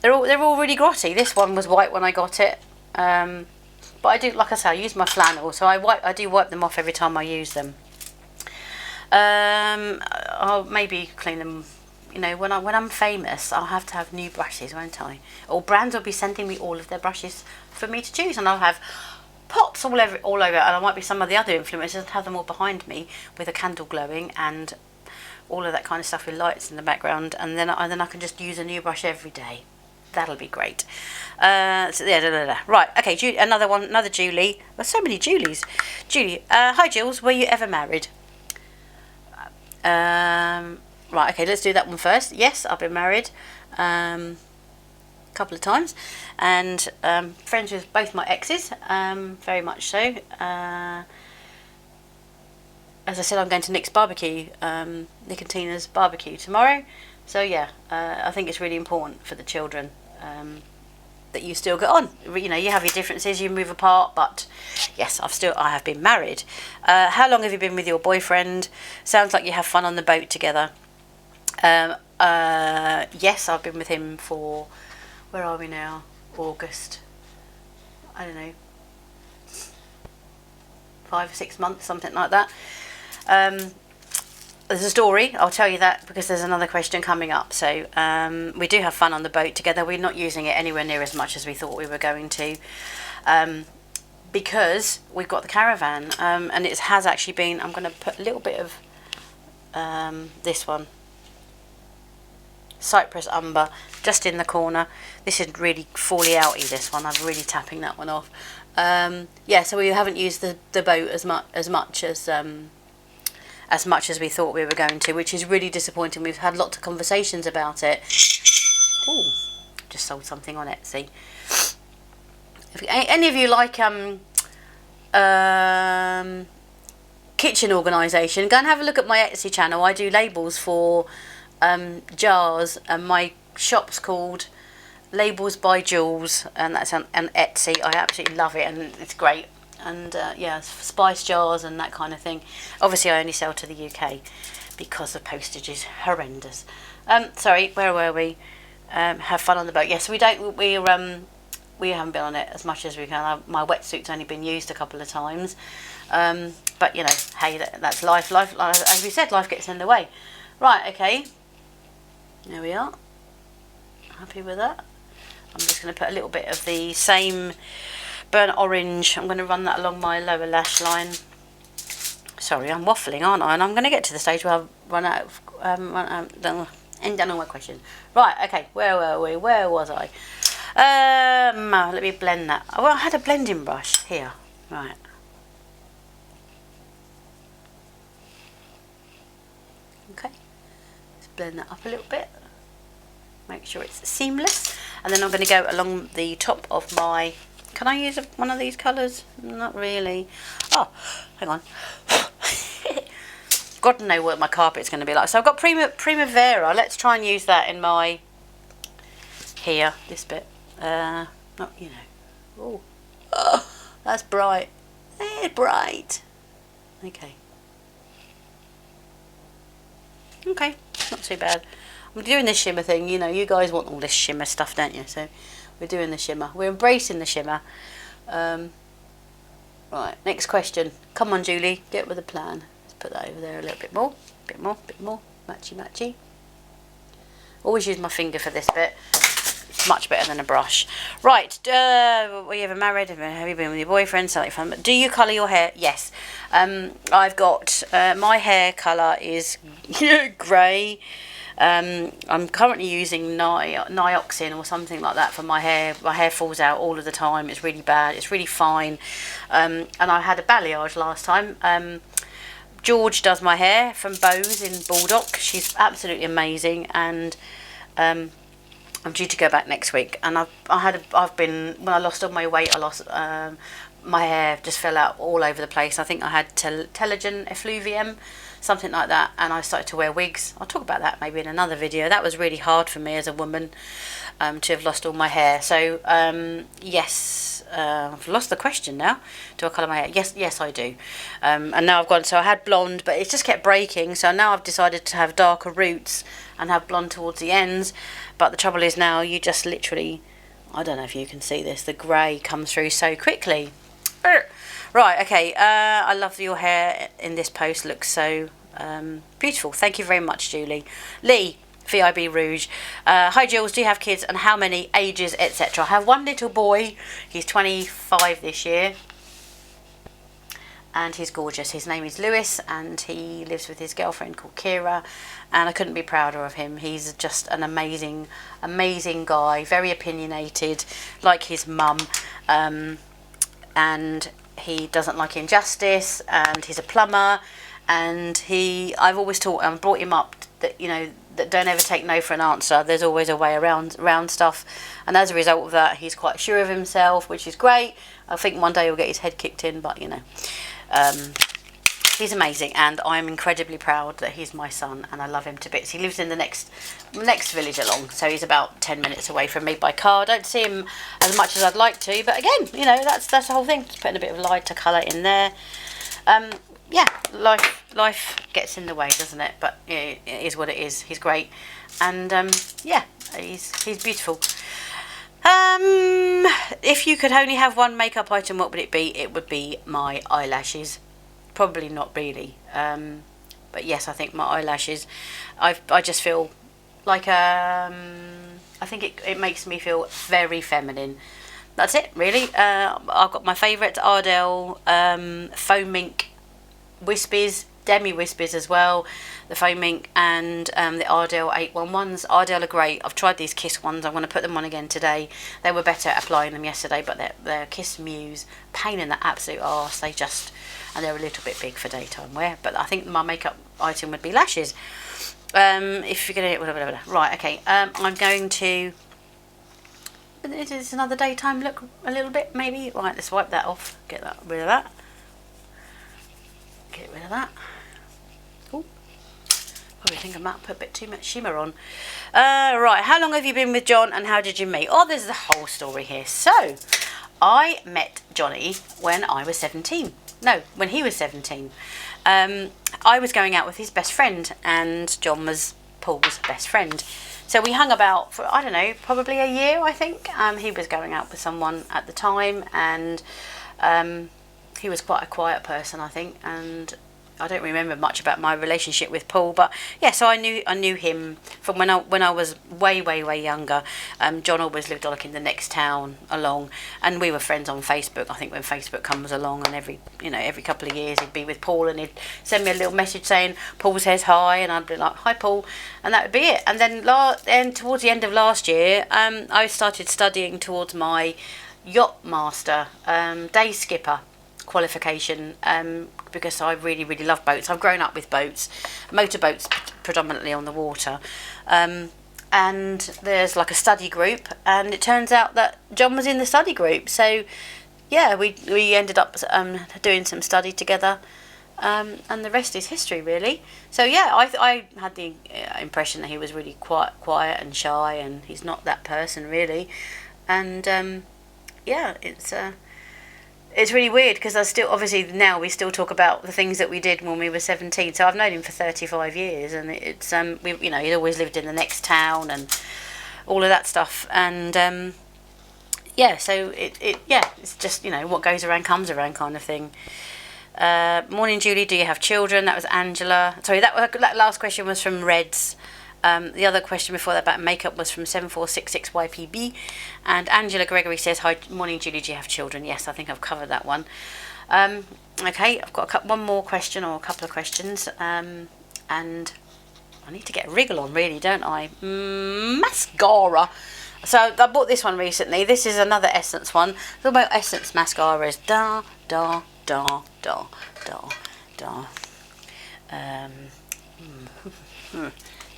Speaker 1: They're all really grotty. This one was white when I got it, but I do, like I say, I use my flannel, so I do wipe them off every time I use them. I'll maybe clean them. When I'm famous, I'll have to have new brushes, won't I? Or brands will be sending me all of their brushes for me to choose, and I'll have pots all over, and I might be some of the other influencers and have them all behind me with a candle glowing and all of that kind of stuff with lights in the background, and then I can just use a new brush every day. That'll be great. Right, okay, another Julie. There's so many Julies. Julie, hi Jules, were you ever married? Right, okay, let's do that one first. Yes, I've been married a couple of times, and friends with both my exes, very much so. As I said, I'm going to Nick's barbecue, Nick and Tina's barbecue tomorrow. So yeah, I think it's really important for the children that you still get on. You have your differences, you move apart, but yes, I have been married. How long have you been with your boyfriend? Sounds like you have fun on the boat together. Yes, I've been with him for, where are we now? August. I don't know, 5 or 6 months, something like that. There's a story, I'll tell you that, because there's another question coming up. So we do have fun on the boat together. We're not using it anywhere near as much as we thought we were going to, because we've got the caravan, and it has actually been, I'm going to put a little bit of this one, Cypress Umber, just in the corner. This is really fully outy, this one. I'm really tapping that one off. Yeah, so we haven't used the boat as much as we thought we were going to, which is really disappointing. We've had lots of conversations about it. Ooh, just sold something on Etsy. If any of you like kitchen organisation, go and have a look at my Etsy channel. I do labels for jars, and my shop's called Labels by Jules, and that's on Etsy. I absolutely love it, and it's great. yeah, spice jars and that kind of thing. Obviously I only sell to the UK because the postage is horrendous. Sorry, where were we? Have fun on the boat. Yes, we haven't been on it as much as we can. My wetsuit's only been used a couple of times, but you know, hey, that's life. Life, as we said, life gets in the way. Right, okay, there we are. Happy with that. I'm just going to put a little bit of the same burnt orange. I'm going to run that along my lower lash line. Sorry, I'm waffling, aren't I? And I'm going to get to the stage where I've run out of and done all my questions. Right, okay, where were we? Where was I? Let me blend that. Oh, well, I had a blending brush here. Right. Okay. Let's blend that up a little bit. Make sure it's seamless. And then I'm going to go along the top of my... Can I use one of these colours? Not really. Oh, hang on. God knows what my carpet's going to be like. So I've got Primavera. Let's try and use that in my... Here, this bit. Not, you know. Oh, that's bright. It's bright. Okay. Okay, not too bad. I'm doing this shimmer thing. You know, you guys want all this shimmer stuff, don't you? So we're doing the shimmer. We're embracing the shimmer. Right, next question. Come on, Julie, get with the plan. Let's put that over there a little bit more. Bit more. Matchy, matchy. Always use my finger for this bit. It's much better than a brush. Right, were you ever married? Have you been with your boyfriend? Something fun. But do you colour your hair? Yes. I've got, my hair colour is grey. I'm currently using Nioxin or something like that for my hair. My hair falls out all of the time. It's really bad. It's really fine. And I had a balayage last time. George does my hair from Faux in Baldock. She's absolutely amazing, and I'm due to go back next week. And when I lost all my weight, my hair just fell out all over the place. I think I had telogen effluvium, something like that, and I started to wear wigs. I'll talk about that maybe in another video. That was really hard for me as a woman, to have lost all my hair. So yes, I've lost the question now. Do I colour my hair? Yes I do. And now so I had blonde, but it just kept breaking, so now I've decided to have darker roots and have blonde towards the ends. But the trouble is now you just literally, I don't know if you can see this, the grey comes through so quickly. Right, okay, I love your hair in this post, looks so beautiful. Thank you very much, Julie. Lee, VIB Rouge. Hi Jules, do you have kids and how many, ages, etc.? I have one little boy, he's 25 this year, and he's gorgeous. His name is Lewis, and he lives with his girlfriend called Kira, and I couldn't be prouder of him. He's just an amazing guy, very opinionated, like his mum, and he doesn't like injustice, and he's a plumber, and I've always taught and brought him up that, you know, that don't ever take no for an answer. There's always a way around stuff, and as a result of that, he's quite sure of himself, which is great. I think one day he'll get his head kicked in, but you know, he's amazing, and I'm incredibly proud that he's my son, and I love him to bits. He lives in the next village along, so he's about 10 minutes away from me by car. I don't see him as much as I'd like to, but again, you know, that's the whole thing. Just putting a bit of lighter colour in there. Yeah, life gets in the way, doesn't it? But yeah, it is what it is. He's great, and yeah, he's beautiful. If you could only have one makeup item, what would it be? It would be my eyelashes. Probably not really, but yes, I think my eyelashes. I just feel like I think it makes me feel very feminine. That's it, really. I've got my favourites: Ardell, Faux Mink, Wispies, Demi Wispies as well, the Faux Mink, and the Ardell 811s. Ardell are great. I've tried these Kiss ones. I'm going to put them on again today. They were better at applying them yesterday, but they're Kiss Muse, pain in the absolute arse. And they're a little bit big for daytime wear. But I think my makeup item would be lashes. If you're going to... Right, okay. I'm going to... Is this another daytime look a little bit, maybe? Right, let's wipe that off. Get rid of that. Get rid of that. Ooh. Probably think I might put a bit too much shimmer on. Right, how long have you been with John and how did you meet? Oh, there's the whole story here. So, I met Johnny when I was 17. No, when he was 17. I was going out with his best friend, and John was Paul's best friend. So we hung about for, I don't know, probably a year, I think. He was going out with someone at the time, and he was quite a quiet person, I think, and I don't remember much about my relationship with Paul, but yeah, so I knew him from when I was way younger. John always lived like in the next town along, and we were friends on Facebook. I think when Facebook comes along, and every couple of years he'd be with Paul, and he'd send me a little message saying Paul says hi, and I'd be like, hi Paul, and that would be it. And then towards the end of last year, I started studying towards my yacht master day skipper qualification, because I really love boats. I've grown up with boats, motorboats predominantly on the water, and there's like a study group, and it turns out that John was in the study group. So yeah, we ended up doing some study together, and the rest is history, really. So yeah, I had the impression that he was really quiet and shy, and he's not that person really. And yeah, it's really weird, because I still, obviously now we still talk about the things that we did when we were 17. So I've known him for 35 years, and it's he'd always lived in the next town and all of that stuff. And yeah, so it's just, what goes around comes around kind of thing. Morning, Julie. Do you have children? That was Angela. Sorry, that last question was from Reds. The other question before that about makeup was from 7466YPB, and Angela Gregory says, hi, morning Julie, do you have children? Yes, I think I've covered that one. Okay, I've got one more question, or a couple of questions, and I need to get a wriggle on, really, don't I? Mascara. So I bought this one recently. This is another Essence one. It's all about Essence mascaras.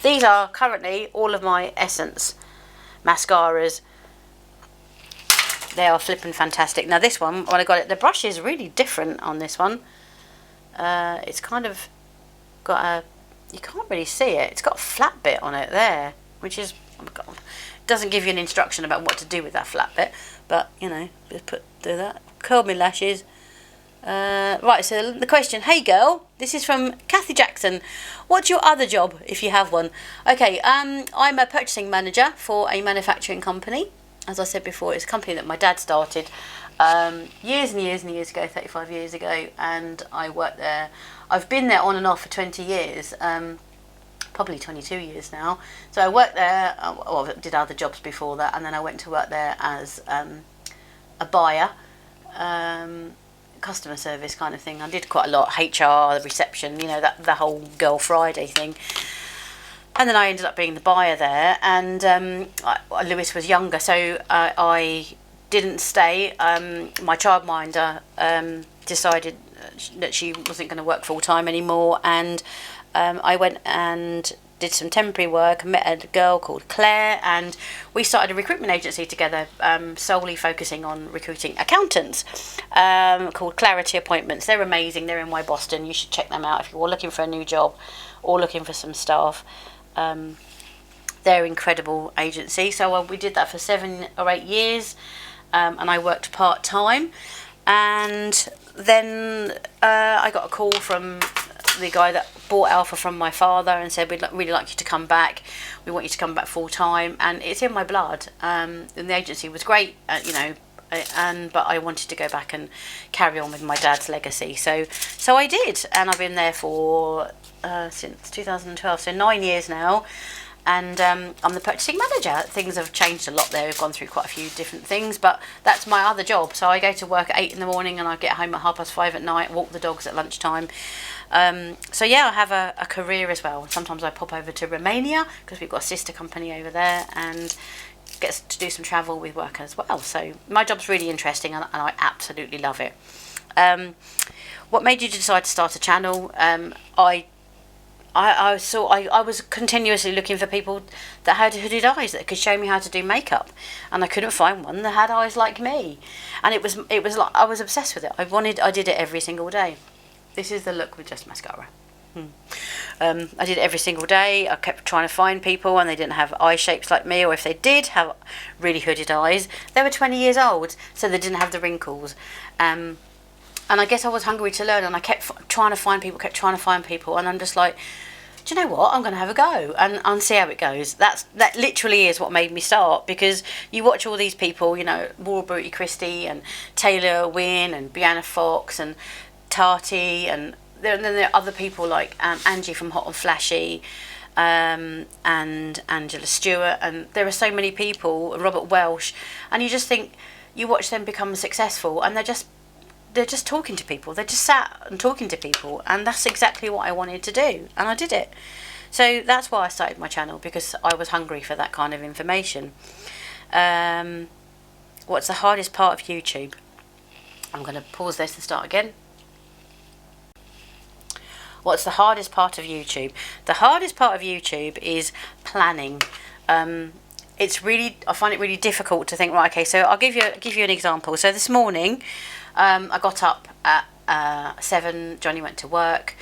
Speaker 1: These are currently all of my Essence mascaras. They are flipping fantastic. Now this one, when I got it, the brush is really different on this one. It's kind of got you can't really see it. It's got a flat bit on it there, which is, oh my God, doesn't give you an instruction about what to do with that flat bit. But, just do that. Curl my lashes. Right, so the question, hey girl, this is from Kathy Jackson. What's your other job, if you have one? Okay, I'm a purchasing manager for a manufacturing company. As I said before, it's a company that my dad started years and years ago, 35 years ago, and I worked there. I've been there on and off for 20 years, probably 22 years now. So I worked there, well, I did other jobs before that, and then I went to work there as a buyer, customer service kind of thing. I did quite a lot, HR, the reception, the whole Girl Friday thing. And then I ended up being the buyer there, and Lewis was younger, so I didn't stay. My childminder decided that she wasn't going to work full time anymore, and I went and did some temporary work. I met a girl called Claire, and we started a recruitment agency together, solely focusing on recruiting accountants, called Clarity Appointments. They're amazing. They're in Boston. You should check them out if you're looking for a new job or looking for some staff. They're incredible agency. So we did that for 7 or 8 years, and I worked part-time. And then I got a call from the guy that bought Alpha from my father and said, we'd really like you to come back. We want you to come back full-time. And it's in my blood. And the agency was great, but I wanted to go back and carry on with my dad's legacy. So I did. And I've been there for since 2012, so 9 years now. And I'm the purchasing manager. Things have changed a lot there. We've gone through quite a few different things, but that's my other job. So I go to work at 8 in the morning and I get home at 5:30 at night, walk the dogs at lunchtime. So yeah, I have a career as well. Sometimes I pop over to Romania because we've got a sister company over there, and get to do some travel with work as well. So my job's really interesting, and I absolutely love it. What made you decide to start a channel? I was continuously looking for people that had hooded eyes that could show me how to do makeup, and I couldn't find one that had eyes like me. And it was like I was obsessed with it. I did it every single day. This is the look with just mascara. I did it every single day. I kept trying to find people and they didn't have eye shapes like me, or if they did have really hooded eyes, they were 20 years old, so they didn't have the wrinkles. And I guess I was hungry to learn, and I kept trying to find people, and I'm just like, do you know what? I'm going to have a go and see how it goes. That literally is what made me start, because you watch all these people, you know, Royal Beauty Christie and Taylor Wynn and Brianna Fox and Tati, and then there are other people like Angie from Hot and Flashy, and Angela Stewart, and there are so many people, Robert Welsh, and you just think, you watch them become successful, and they're just talking to people. They just sat and talking to people, and that's exactly what I wanted to do, and I did it. So that's why I started my channel, because I was hungry for that kind of information. What's the hardest part of YouTube? I'm going to pause this and start again. What's the hardest part of YouTube? The hardest part of YouTube is planning. It's really, I find it really difficult to think, right, okay, so I'll give you an example. So this morning, I got up at 7, Johnny went to work.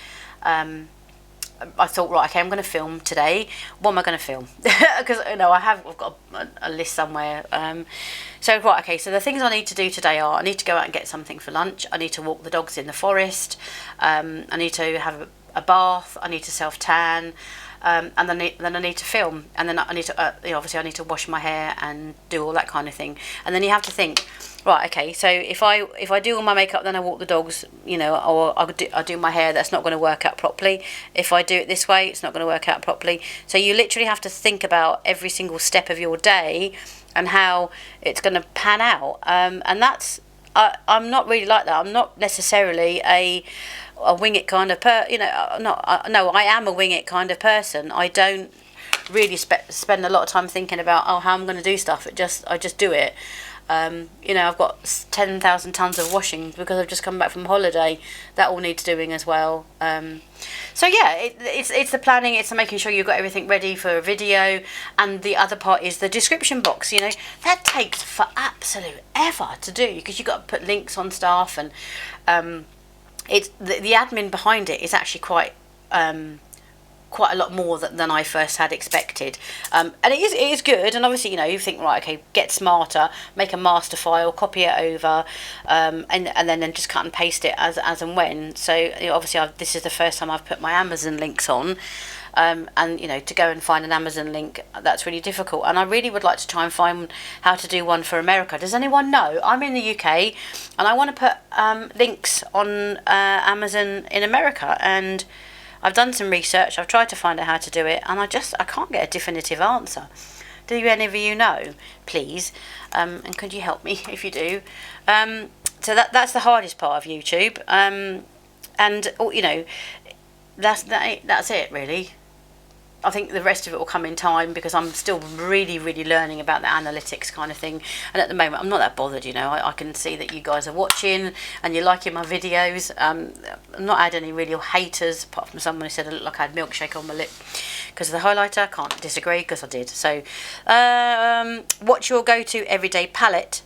Speaker 1: I thought, right, okay, I'm going to film today. What am I going to film? Because, you know, I've got a list somewhere. So, right, okay, so the things I need to do today are, I need to go out and get something for lunch. I need to walk the dogs in the forest. I need to have a bath. I need to self-tan. And then I need to film. And then I need to, you know, obviously I need to wash my hair and do all that kind of thing. And then you have to think, right, okay, so if I do all my makeup, then I walk the dogs, you know, or I do my hair, that's not going to work out properly. If I do it this way, it's not going to work out properly. So you literally have to think about every single step of your day and how it's going to pan out. And that's, I'm not really like that. I'm not necessarily a wing it kind of no, I am a wing it kind of person. I don't really spend a lot of time thinking about, oh, how I'm going to do stuff. I just do it. You know, I've got 10,000 tons of washing because I've just come back from holiday. That all needs doing as well. So yeah, it's the planning, it's the making sure you've got everything ready for a video, and the other part is the description box. You know, that takes for absolute ever to do, because you've got to put links on stuff, and it's the admin behind it is actually quite a lot more than I first had expected, and it is good. And obviously, you know, you think, right, okay, get smarter, make a master file, copy it over, and then just cut and paste it as and when. So, you know, obviously this is the first time I've put my Amazon links on, and you know, to go and find an Amazon link, that's really difficult, and I really would like to try and find how to do one for America. Does anyone know? I'm in the UK and I want to put links on Amazon in America, and I've done some research, I've tried to find out how to do it, and I can't get a definitive answer. Do any of you know, please? And could you help me if you do? So that's the hardest part of YouTube. And you know, that's it really. I think the rest of it will come in time, because I'm still really, really learning about the analytics kind of thing. And at the moment, I'm not that bothered, you know. I can see that you guys are watching and you're liking my videos. I've not had any real haters, apart from someone who said I look like I had milkshake on my lip because of the highlighter. Can't disagree, because I did. So, what's your go-to everyday palette?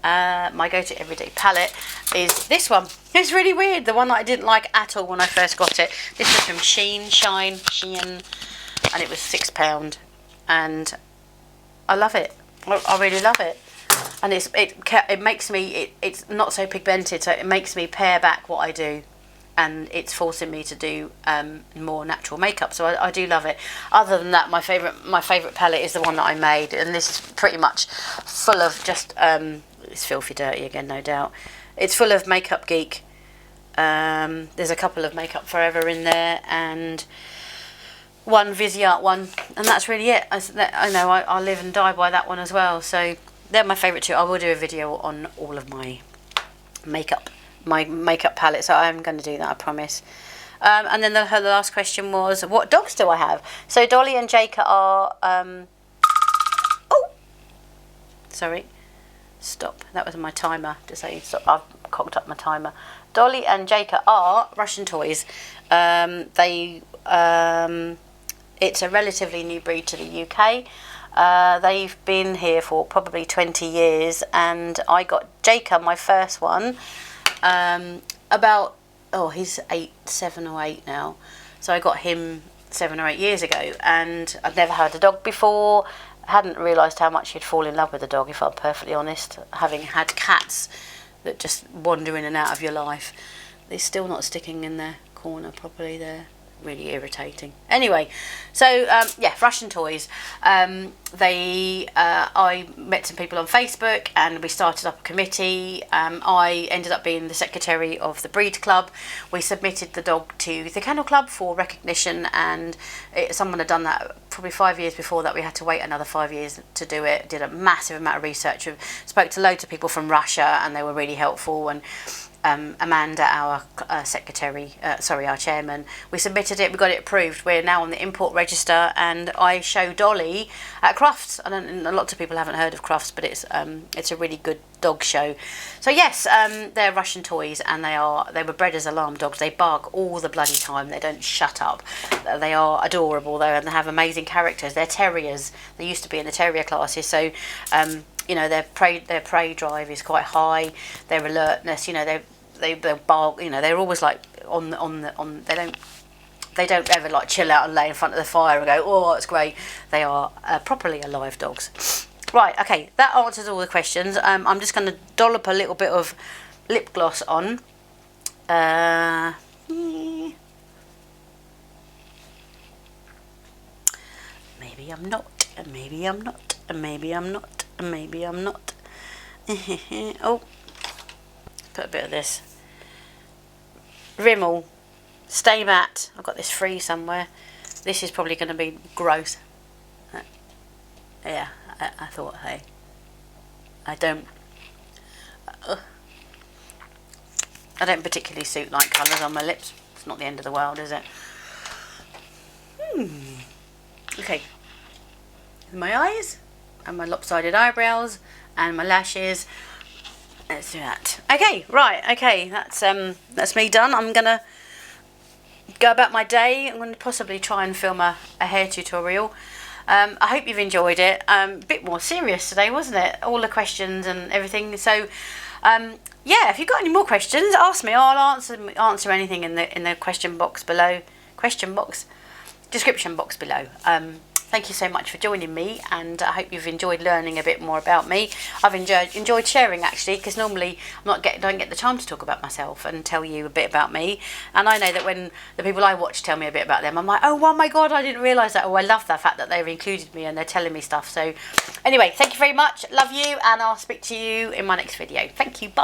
Speaker 1: My go-to everyday palette is this one. It's really weird. The one that I didn't like at all when I first got it. This is from Shein. And it was £6, and I love it. I really love it, and it makes me, it's not so pigmented, so it makes me pare back what I do, and it's forcing me to do more natural makeup. So I do love it. Other than that, my favourite palette is the one that I made, and this is pretty much full of just it's filthy dirty again, no doubt. It's full of Makeup Geek. There's a couple of Makeup Forever in there, and one Viseart one, and that's really it. I know I live and die by that one as well. So they're my favourite two. I will do a video on all of my makeup palette, so I'm going to do that, I promise. And then the last question was, what dogs do I have? So Dolly and Jaka are oh, sorry, stop, that was my timer to say stop. I've cocked up my timer. Dolly and Jaka are Russian toys. It's a relatively new breed to the UK. They've been here for probably 20 years, and I got Jaka, my first one, about, he's 7 or 8 now. So I got him 7 or 8 years ago, and I'd never had a dog before. I hadn't realised how much you'd fall in love with a dog, if I'm perfectly honest, having had cats that just wander in and out of your life. They're still not sticking in their corner properly. They're really irritating. Anyway, so yeah, Russian toys. I met some people on Facebook and we started up a committee. I ended up being the secretary of the breed club. We submitted the dog to the kennel club for recognition, and someone had done that probably 5 years before that. We had to wait another 5 years to do it. Did a massive amount of research. We spoke to loads of people from Russia and they were really helpful. And Amanda, our secretary, our chairman, we submitted it, we got it approved. We're now on the import register, and I show Dolly at Crufts. A lot of people haven't heard of Crufts, but it's a really good dog show. So yes, they're Russian toys, and they were bred as alarm dogs. They bark all the bloody time. They don't shut up. They are adorable though, and they have amazing characters. They're terriers. They used to be in the terrier classes, so you know, their prey drive is quite high. Their alertness, you know, they bark. You know, they're always like on. They don't ever like chill out and lay in front of the fire and go, oh, it's great. They are properly alive dogs. Right, okay, that answers all the questions. I'm just going to dollop a little bit of lip gloss on. Maybe I'm not, and maybe I'm not, and maybe I'm not, and maybe I'm not. Oh, put a bit of this. Rimmel Stay Matte. I've got this free somewhere. This is probably going to be gross. Yeah, I thought, hey, I don't particularly suit light colours on my lips. It's not the end of the world, is it? Okay. My eyes and my lopsided eyebrows and my lashes. Let's do that. Okay, right. Okay, that's me done. I'm gonna go about my day. I'm gonna possibly try and film a hair tutorial. I hope you've enjoyed it. A bit more serious today, wasn't it? All the questions and everything. So, yeah. If you've got any more questions, ask me. I'll answer anything in the question box below. Description box below. Thank you so much for joining me, and I hope you've enjoyed learning a bit more about me. I've enjoyed sharing, actually, because normally don't get the time to talk about myself and tell you a bit about me. And I know that when the people I watch tell me a bit about them, I'm like, oh my God, I didn't realise that. Oh, I love the fact that they've included me and they're telling me stuff. So anyway, thank you very much. Love you, and I'll speak to you in my next video. Thank you. Bye.